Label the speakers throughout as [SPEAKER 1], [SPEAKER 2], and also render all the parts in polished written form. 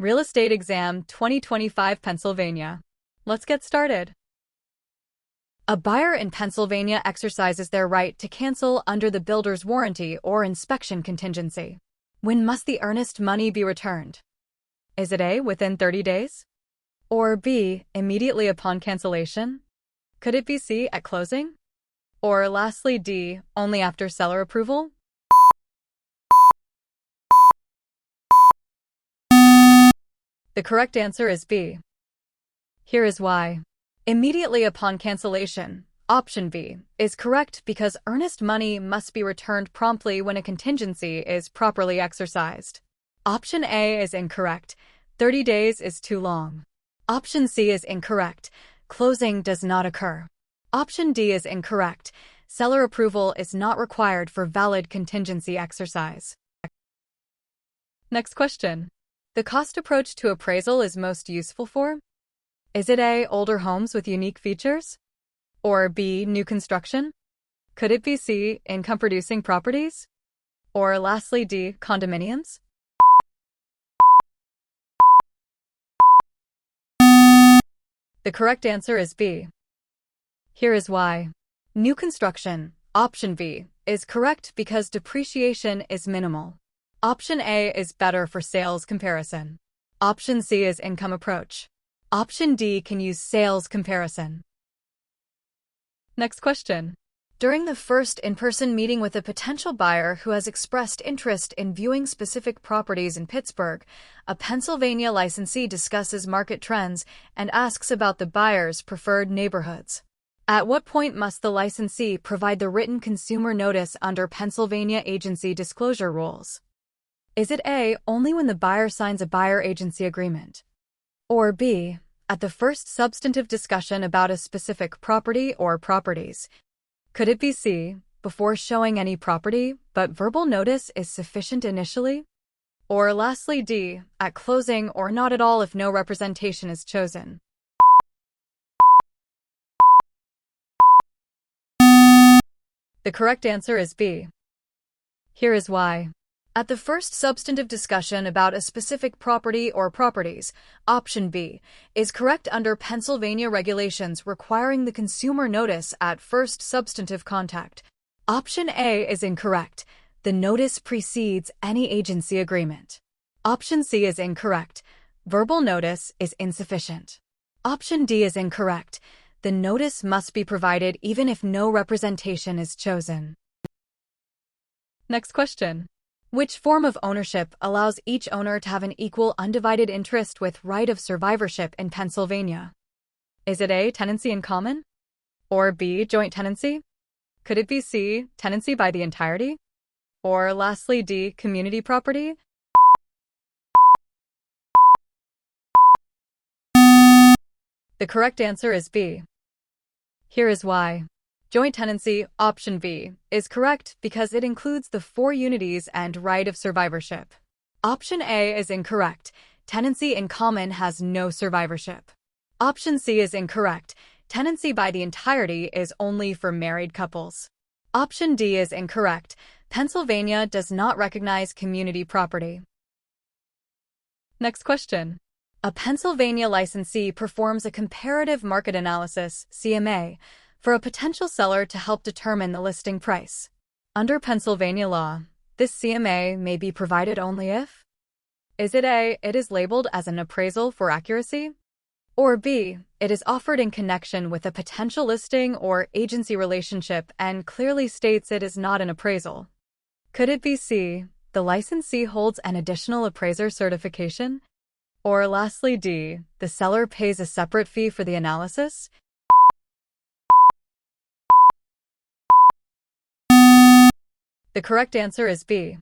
[SPEAKER 1] Real Estate Exam 2025 Pennsylvania. Let's get started. A buyer in Pennsylvania exercises their right to cancel under the builder's warranty or inspection contingency. When must the earnest money be returned? Is it A, within 30 days? Or B, immediately upon cancellation? Could it be C, at closing? Or lastly, D, only after seller approval? The correct answer is B. Here is why. Immediately upon cancellation, option B, is correct because earnest money must be returned promptly when a contingency is properly exercised. Option A is incorrect. 30 days is too long. Option C is incorrect. Closing does not occur. Option D is incorrect. Seller approval is not required for valid contingency exercise. Next question. The cost approach to appraisal is most useful for? Is it A, older homes with unique features? Or B, new construction? Could it be C, income-producing properties? Or lastly, D, condominiums? The correct answer is B. Here is why. New construction, option B, is correct because depreciation is minimal. Option A is better for sales comparison. Option C is income approach. Option D can use sales comparison. Next question. During the first in-person meeting with a potential buyer who has expressed interest in viewing specific properties in Pittsburgh, a Pennsylvania licensee discusses market trends and asks about the buyer's preferred neighborhoods. At what point must the licensee provide the written consumer notice under Pennsylvania agency disclosure rules? Is it A, only when the buyer signs a buyer agency agreement? Or B, at the first substantive discussion about a specific property or properties? Could it be C, before showing any property, but verbal notice is sufficient initially? Or lastly, D, at closing or not at all if no representation is chosen? The correct answer is B. Here is why. At the first substantive discussion about a specific property or properties, option B is correct under Pennsylvania regulations requiring the consumer notice at first substantive contact. Option A is incorrect. The notice precedes any agency agreement. Option C is incorrect. Verbal notice is insufficient. Option D is incorrect. The notice must be provided even if no representation is chosen. Next question. Which form of ownership allows each owner to have an equal undivided interest with right of survivorship in Pennsylvania? Is it A, tenancy in common? Or B, joint tenancy? Could it be C, tenancy by the entirety? Or lastly, D, community property? The correct answer is B. Here is why. Joint tenancy, option B, is correct because it includes the 4 unities and right of survivorship. Option A is incorrect. Tenancy in common has no survivorship. Option C is incorrect. Tenancy by the entirety is only for married couples. Option D is incorrect. Pennsylvania does not recognize community property. Next question. A Pennsylvania licensee performs a comparative market analysis, CMA, for a potential seller to help determine the listing price. Under Pennsylvania law, this CMA may be provided only if? Is it A, it is labeled as an appraisal for accuracy? Or B, it is offered in connection with a potential listing or agency relationship and clearly states it is not an appraisal? Could it be C, the licensee holds an additional appraiser certification? Or lastly, D, the seller pays a separate fee for the analysis? The correct answer is B.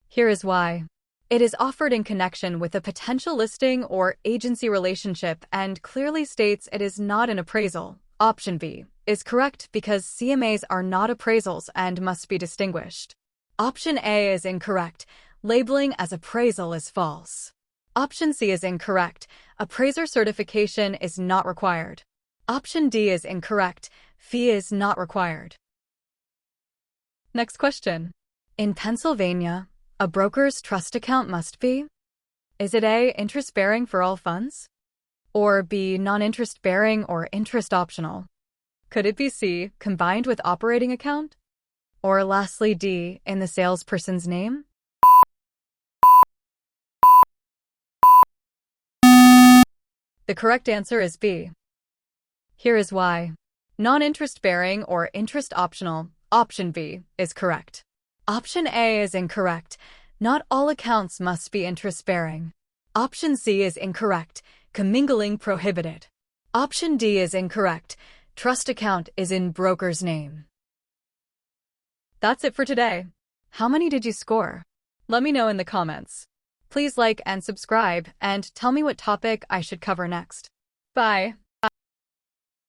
[SPEAKER 1] Here is why. It is offered in connection with a potential listing or agency relationship and clearly states it is not an appraisal. Option B is correct because CMAs are not appraisals and must be distinguished. Option A is incorrect. Labeling as appraisal is false. Option C is incorrect. Appraiser certification is not required. Option D is incorrect. Fee is not required. Next question. In Pennsylvania, a broker's trust account must be? Is it A, interest-bearing for all funds? Or B, non-interest-bearing or interest optional? Could it be C, combined with operating account? Or lastly, D, in the salesperson's name? The correct answer is B. Here is why. Non-interest-bearing or interest optional, option B, is correct. Option A is incorrect. Not all accounts must be interest-bearing. Option C is incorrect. Commingling prohibited. Option D is incorrect. Trust account is in broker's name. That's it for today. How many did you score? Let me know in the comments. Please like and subscribe, and tell me what topic I should cover next. Bye.